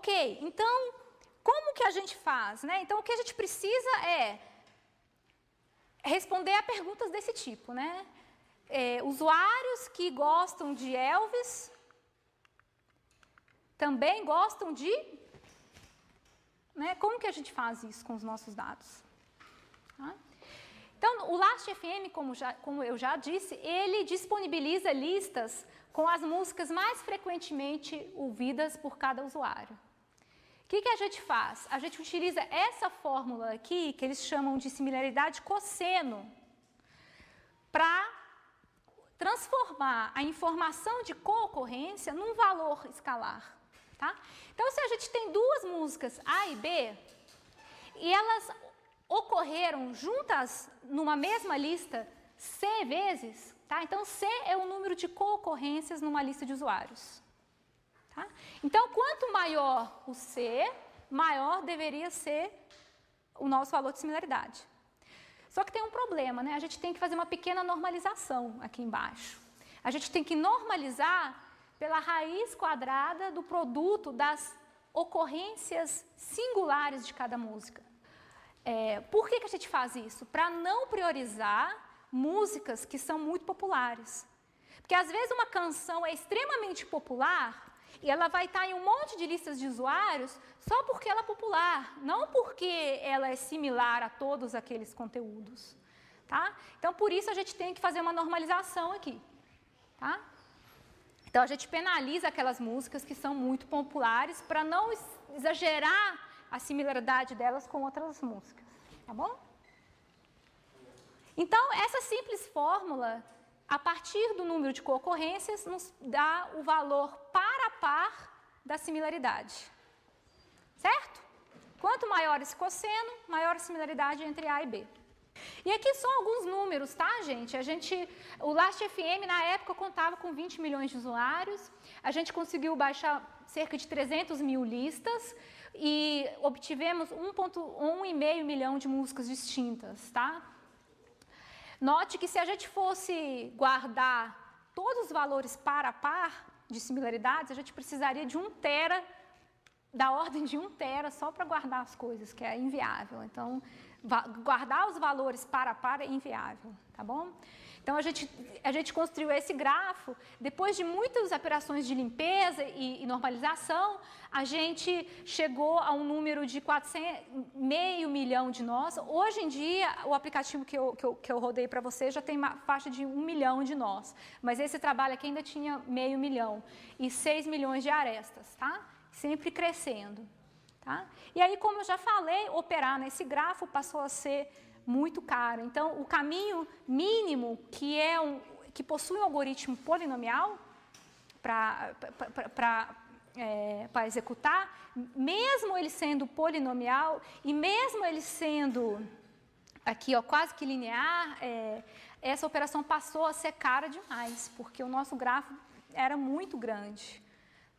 Ok, então, como que a gente faz, né? Então, o que a gente precisa é responder a perguntas desse tipo, né? Usuários que gostam de Elvis também gostam de... Né? Como que a gente faz isso com os nossos dados? Tá? Então, o Last.fm, como eu já disse, ele disponibiliza listas com as músicas mais frequentemente ouvidas por cada usuário. O que a gente faz? A gente utiliza essa fórmula aqui, que eles chamam de similaridade cosseno, para transformar a informação de co-ocorrência num valor escalar. Tá? Então, se a gente tem duas músicas A e B, e elas ocorreram juntas numa mesma lista C vezes, tá? Então C é o número de co-ocorrências numa lista de usuários. Tá? Então, quanto maior o C, maior deveria ser o nosso valor de similaridade. Só que tem um problema, né? A gente tem que fazer uma pequena normalização aqui embaixo. A gente tem que normalizar pela raiz quadrada do produto das ocorrências singulares de cada música. Por que a gente faz isso? Para não priorizar músicas que são muito populares. Porque às vezes uma canção é extremamente popular e ela vai estar em um monte de listas de usuários só porque ela é popular, não porque ela é similar a todos aqueles conteúdos. Tá? Então, por isso a gente tem que fazer uma normalização aqui. Tá? Então, a gente penaliza aquelas músicas que são muito populares para não exagerar a similaridade delas com outras músicas, tá bom? Então, essa simples fórmula, a partir do número de co-ocorrências, nos dá o valor par a par da similaridade, certo? Quanto maior esse cosseno, maior a similaridade entre A e B. E aqui são alguns números, tá, gente? O Last.fm, na época, contava com 20 milhões de usuários. A gente conseguiu baixar cerca de 300 mil listas e obtivemos 1,5 milhão de músicas distintas, tá? Note que se a gente fosse guardar todos os valores par a par de similaridades, a gente precisaria de 1 tera, da ordem de 1 tera, só para guardar as coisas, que é inviável. Então, guardar os valores par a par é inviável, tá bom? Então, a gente construiu esse grafo. Depois de muitas operações de limpeza e normalização, a gente chegou a um número de meio milhão de nós. Hoje em dia, o aplicativo que eu rodei para vocês já tem uma faixa de 1 milhão de nós. Mas esse trabalho aqui ainda tinha meio milhão e 6 milhões de arestas, tá? Sempre crescendo. Tá? E aí, como eu já falei, operar nesse grafo passou a ser muito caro. Então, o caminho mínimo, que possui um algoritmo polinomial para executar, mesmo ele sendo polinomial e mesmo ele sendo aqui, ó, quase que linear, essa operação passou a ser cara demais, porque o nosso grafo era muito grande.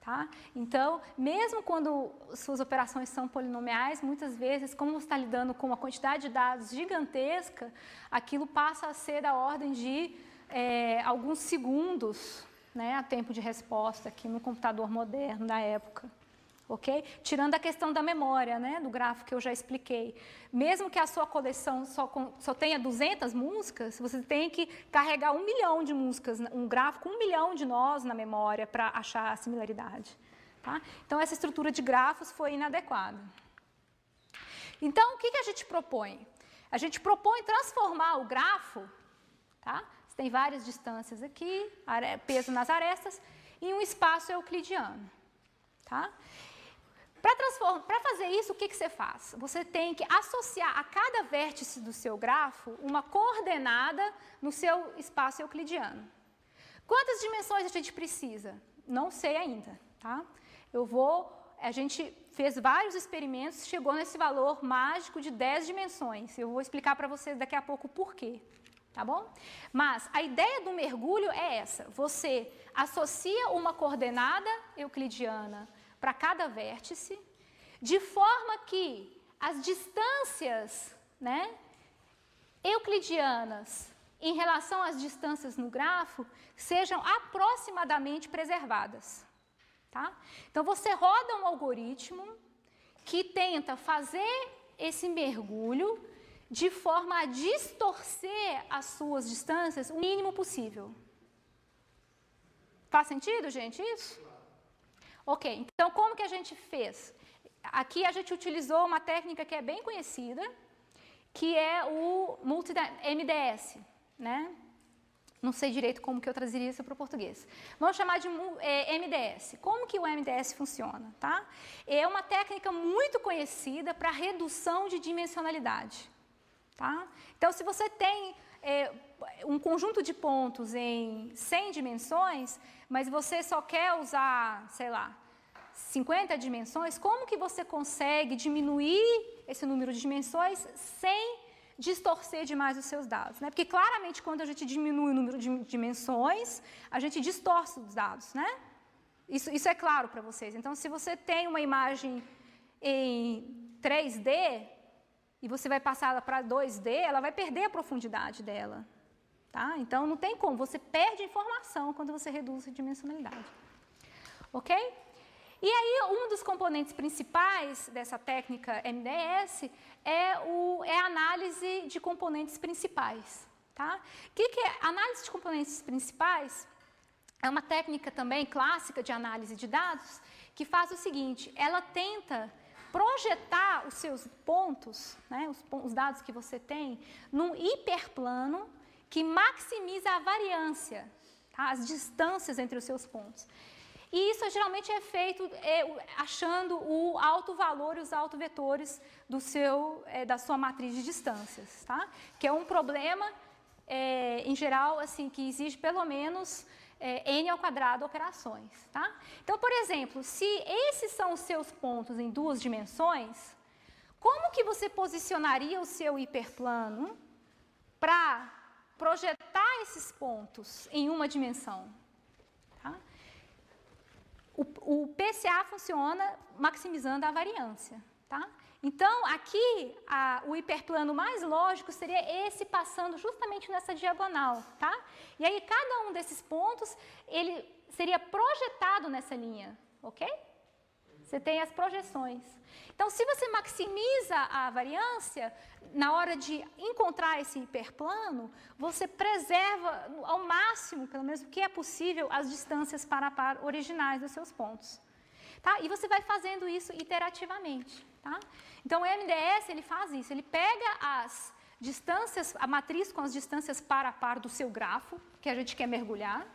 Tá? Então, mesmo quando suas operações são polinomiais, muitas vezes, como você está lidando com uma quantidade de dados gigantesca, aquilo passa a ser da ordem de alguns segundos, né, a tempo de resposta aqui no computador moderno da época. Okay? Tirando a questão da memória, né, do grafo que eu já expliquei. Mesmo que a sua coleção só tenha 200 músicas, você tem que carregar 1 milhão de músicas, um grafo com 1 milhão de nós na memória para achar a similaridade. Tá? Então, essa estrutura de grafos foi inadequada. Então, o que a gente propõe? A gente propõe transformar o grafo, tá? Você tem várias distâncias aqui, peso nas arestas, em um espaço euclidiano. Tá? Para fazer isso, o que você faz? Você tem que associar a cada vértice do seu grafo uma coordenada no seu espaço euclidiano. Quantas dimensões a gente precisa? Não sei ainda. Tá? A gente fez vários experimentos, chegou nesse valor mágico de 10 dimensões. Eu vou explicar para vocês daqui a pouco o porquê. Tá bom? Mas a ideia do mergulho é essa. Você associa uma coordenada euclidiana para cada vértice, de forma que as distâncias, né, euclidianas em relação às distâncias no grafo sejam aproximadamente preservadas. tá? Então, você roda um algoritmo que tenta fazer esse mergulho de forma a distorcer as suas distâncias o mínimo possível. Faz sentido, gente, isso? Ok, então como que a gente fez? Aqui a gente utilizou uma técnica que é bem conhecida, que é o MDS, né? Não sei direito como que eu trazeria isso para o português. Vamos chamar de MDS. Como que o MDS funciona, tá? É uma técnica muito conhecida para redução de dimensionalidade, tá? Então, se você tem um conjunto de pontos em 100 dimensões, mas você só quer usar, sei lá, 50 dimensões, como que você consegue diminuir esse número de dimensões sem distorcer demais os seus dados, né? Porque claramente quando a gente diminui o número de dimensões, a gente distorce os dados, né? Isso é claro para vocês. Então, se você tem uma imagem em 3D e você vai passar ela para 2D, ela vai perder a profundidade dela, tá? Então, não tem como, você perde informação quando você reduz a dimensionalidade, ok? E aí, um dos componentes principais dessa técnica MDS é a análise de componentes principais, tá? O que é análise de componentes principais? É uma técnica também clássica de análise de dados que faz o seguinte, ela tenta projetar os seus pontos, né, os dados que você tem, num hiperplano que maximiza a variância, tá? As distâncias entre os seus pontos. E isso geralmente é feito achando o alto valor e os autovetores da sua matriz de distâncias, tá? Que é um problema, em geral, assim, que exige pelo menos n² operações, tá? Então, por exemplo, se esses são os seus pontos em 2 dimensões, como que você posicionaria o seu hiperplano para projetar esses pontos em uma dimensão? Tá? O PCA funciona maximizando a variância, tá? Então, aqui, o hiperplano mais lógico seria esse passando justamente nessa diagonal, tá? E aí, cada um desses pontos, ele seria projetado nessa linha, ok? Você tem as projeções. Então, se você maximiza a variância, na hora de encontrar esse hiperplano, você preserva ao máximo, pelo menos o que é possível, as distâncias par a par originais dos seus pontos. Tá? E você vai fazendo isso iterativamente. Tá? Então, o MDS ele faz isso, ele pega as distâncias, a matriz com as distâncias par a par do seu grafo, que a gente quer mergulhar,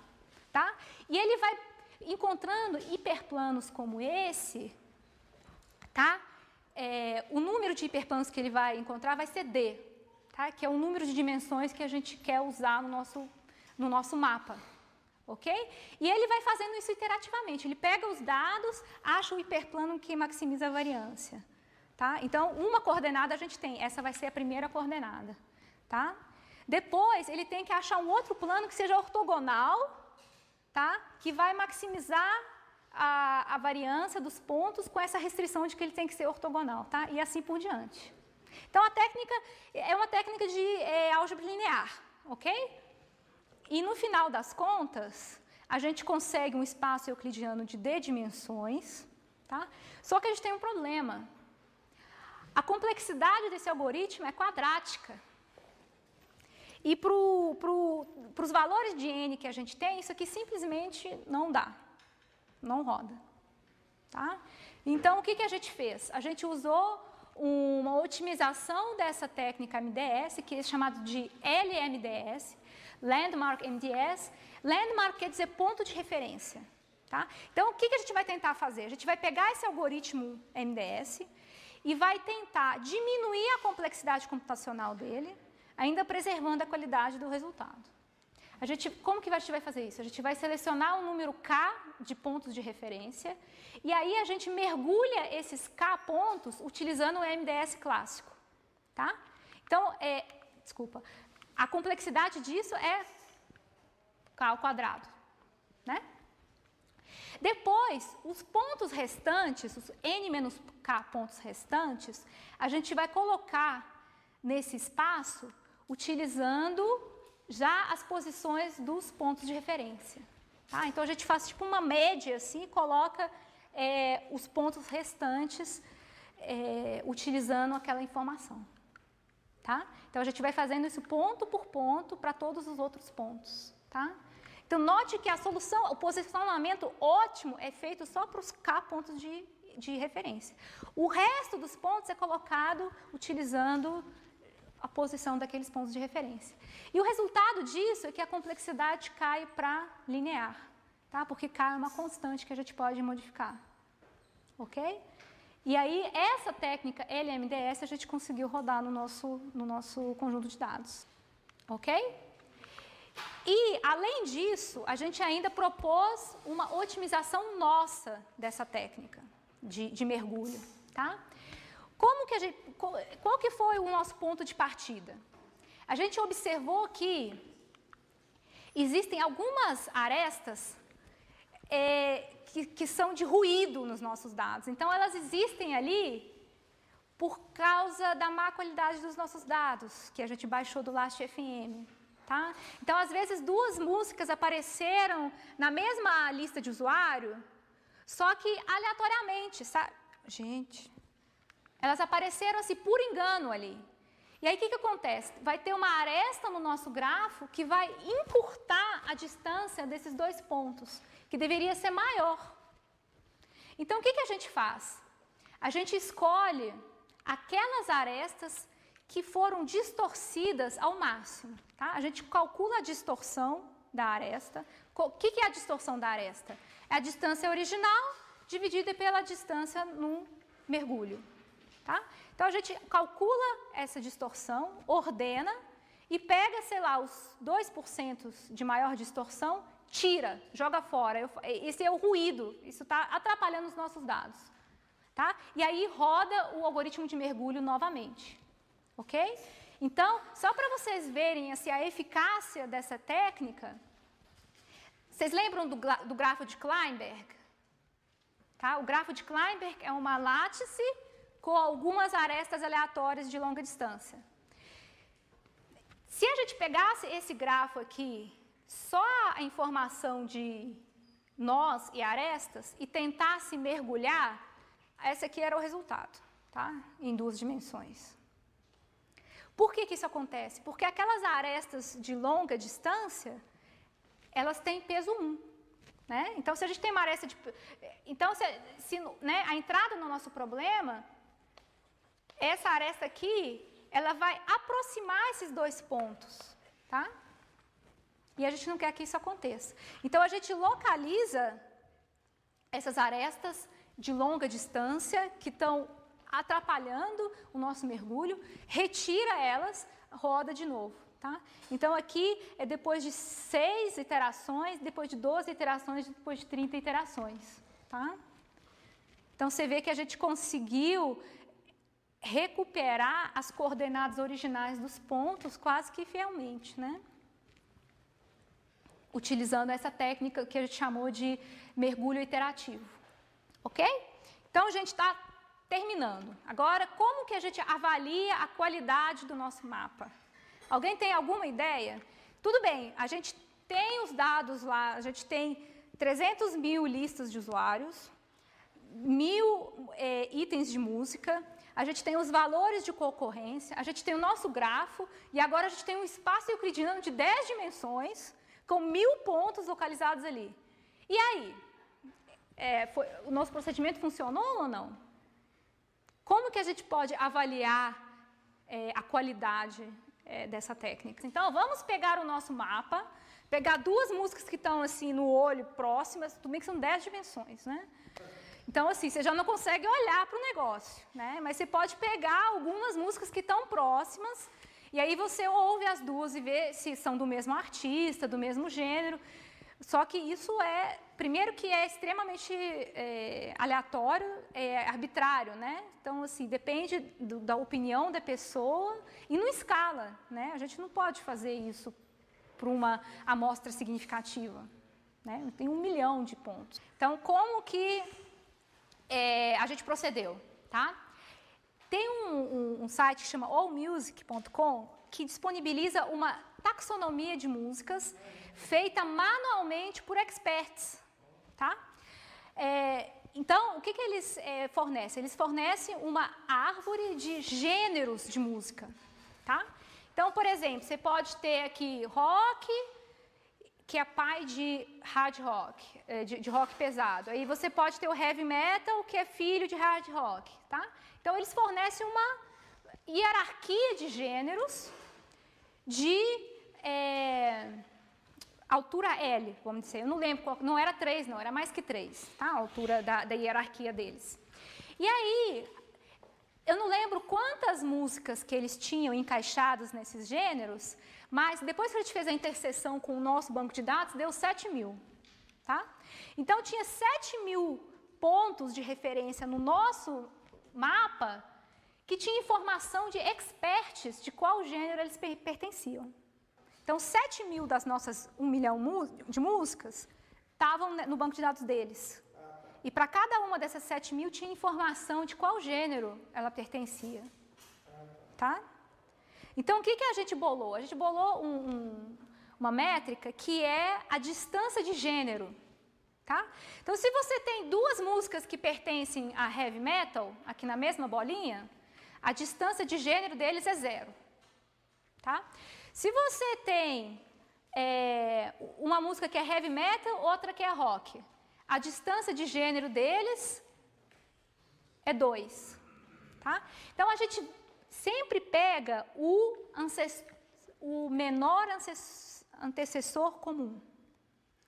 tá? E ele vai encontrando hiperplanos como esse, tá? O número de hiperplanos que ele vai encontrar vai ser D, tá? Que é o número de dimensões que a gente quer usar no nosso mapa, ok? E ele vai fazendo isso iterativamente, ele pega os dados, acha o hiperplano que maximiza a variância, tá? Então, uma coordenada a gente tem, essa vai ser a primeira coordenada, tá? Depois, ele tem que achar um outro plano que seja ortogonal, tá? Que vai maximizar a variância dos pontos com essa restrição de que ele tem que ser ortogonal, tá? E assim por diante. Então, a técnica é uma técnica de álgebra linear, ok? E no final das contas, a gente consegue um espaço euclidiano de D dimensões, tá? Só que a gente tem um problema. A complexidade desse algoritmo é quadrática. E para os valores de n que a gente tem, isso aqui simplesmente não dá, não roda. Tá? Então, o que a gente fez? A gente usou uma otimização dessa técnica MDS, que é chamado de LMDS, Landmark MDS. Landmark quer dizer ponto de referência. Tá? Então, o que a gente vai tentar fazer? A gente vai pegar esse algoritmo MDS e vai tentar diminuir a complexidade computacional dele, ainda preservando a qualidade do resultado. Como que a gente vai fazer isso? A gente vai selecionar um número K de pontos de referência e aí a gente mergulha esses K pontos utilizando o MDS clássico. Tá? Então, a complexidade disso é K ao quadrado. Né? Depois, os pontos restantes, os N menos K pontos restantes, a gente vai colocar nesse espaço utilizando já as posições dos pontos de referência, Tá? Então, a gente faz tipo uma média, assim, e coloca os pontos restantes utilizando aquela informação. Tá? Então, a gente vai fazendo isso ponto por ponto para todos os outros pontos. Tá? Então, note que a solução, o posicionamento ótimo é feito só para os K pontos de referência. O resto dos pontos é colocado utilizando a posição daqueles pontos de referência. E o resultado disso é que a complexidade cai para linear, tá? Porque K é uma constante que a gente pode modificar. Ok? E aí, essa técnica LMDS a gente conseguiu rodar no nosso conjunto de dados. Ok? E, além disso, a gente ainda propôs uma otimização nossa dessa técnica de mergulho. Tá? Qual que foi o nosso ponto de partida? A gente observou que existem algumas arestas que são de ruído nos nossos dados. Então, elas existem ali por causa da má qualidade dos nossos dados, que a gente baixou do Last.fm. Tá? Então, às vezes, duas músicas apareceram na mesma lista de usuário, só que aleatoriamente, sabe? Gente, elas apareceram assim por engano ali. E aí, o que acontece? Vai ter uma aresta no nosso grafo que vai encurtar a distância desses dois pontos, que deveria ser maior. Então, o que a gente faz? A gente escolhe aquelas arestas que foram distorcidas ao máximo. Tá? A gente calcula a distorção da aresta. O que é a distorção da aresta? É a distância original dividida pela distância no mergulho. Tá? Então, a gente calcula essa distorção, ordena e pega, sei lá, os 2% de maior distorção, tira, joga fora. Esse é o ruído, isso está atrapalhando os nossos dados. Tá? E aí roda o algoritmo de mergulho novamente. Ok? Então, só para vocês verem assim, a eficácia dessa técnica, vocês lembram do grafo de Kleinberg? Tá? O grafo de Kleinberg é uma látice com algumas arestas aleatórias de longa distância. Se a gente pegasse esse grafo aqui, só a informação de nós e arestas, e tentasse mergulhar, esse aqui era o resultado, tá? Em 2 dimensões. Por que isso acontece? Porque aquelas arestas de longa distância, elas têm peso 1. Né? Então, se a gente tem uma aresta de... Então, né, a entrada no nosso problema, essa aresta aqui, ela vai aproximar esses 2 pontos. Tá? E a gente não quer que isso aconteça. Então, a gente localiza essas arestas de longa distância que estão atrapalhando o nosso mergulho, retira elas, roda de novo. Tá? Então, aqui é depois de 6 iterações, depois de 12 iterações, depois de 30 iterações. Tá? Então, você vê que a gente conseguiu recuperar as coordenadas originais dos pontos quase que fielmente, né? Utilizando essa técnica que a gente chamou de mergulho iterativo. Ok? Então, a gente está terminando. Agora, como que a gente avalia a qualidade do nosso mapa? Alguém tem alguma ideia? Tudo bem, a gente tem os dados lá, a gente tem 300 mil listas de usuários, 1000 itens de música, a gente tem os valores de concorrência, a gente tem o nosso grafo, e agora a gente tem um espaço euclidiano de 10 dimensões, com 1000 pontos localizados ali. E aí? O nosso procedimento funcionou ou não? Como que a gente pode avaliar a qualidade dessa técnica? Então, vamos pegar o nosso mapa, pegar 2 músicas que estão assim no olho próximas, tudo bem que são 10 dimensões, né? Então, assim, você já não consegue olhar para o negócio, né? Mas você pode pegar algumas músicas que estão próximas, e aí você ouve as 2 e vê se são do mesmo artista, do mesmo gênero. Só que isso primeiro que é extremamente aleatório, arbitrário, né? Então, assim, depende da opinião da pessoa e não escala, né? A gente não pode fazer isso para uma amostra significativa, né? Tem 1 milhão de pontos. Então, como que a gente procedeu, tá? Tem um site que chama allmusic.com que disponibiliza uma taxonomia de músicas feita manualmente por experts, tá? Então, o que eles fornecem? Eles fornecem uma árvore de gêneros de música, tá? Então, por exemplo, você pode ter aqui rock, que é pai de hard rock, de rock pesado. Aí você pode ter o heavy metal, que é filho de hard rock, tá? Então, eles fornecem uma hierarquia de gêneros de altura L, vamos dizer. Eu não lembro qual, não era 3, não, era mais que 3, tá? A altura da hierarquia deles. E aí, eu não lembro quantas músicas que eles tinham encaixadas nesses gêneros, mas depois que a gente fez a interseção com o nosso banco de dados, deu 7.000, tá? Então, tinha 7.000 pontos de referência no nosso mapa que tinha informação de experts de qual gênero eles pertenciam. Então, 7.000 das nossas 1 milhão de músicas estavam no banco de dados deles. E para cada uma dessas 7.000 tinha informação de qual gênero ela pertencia. Tá? Então, o que a gente bolou? A gente bolou uma métrica que é a distância de gênero. Tá? Então, se você tem duas músicas que pertencem a heavy metal, aqui na mesma bolinha, a distância de gênero deles é 0. Tá? Se você tem uma música que é heavy metal, outra que é rock, a distância de gênero deles é 2. Tá? Então, a gente sempre pega o menor antecessor comum.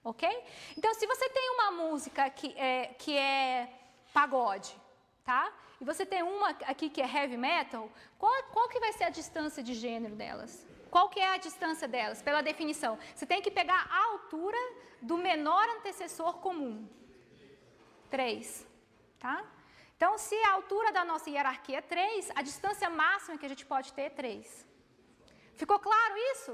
Ok? Então, se você tem uma música que é pagode, tá? E você tem uma aqui que é heavy metal, qual que vai ser a distância de gênero delas? Qual que é a distância delas, pela definição? Você tem que pegar a altura do menor antecessor comum. 3. Tá? Então, se a altura da nossa hierarquia é 3, a distância máxima que a gente pode ter é 3. Ficou claro isso?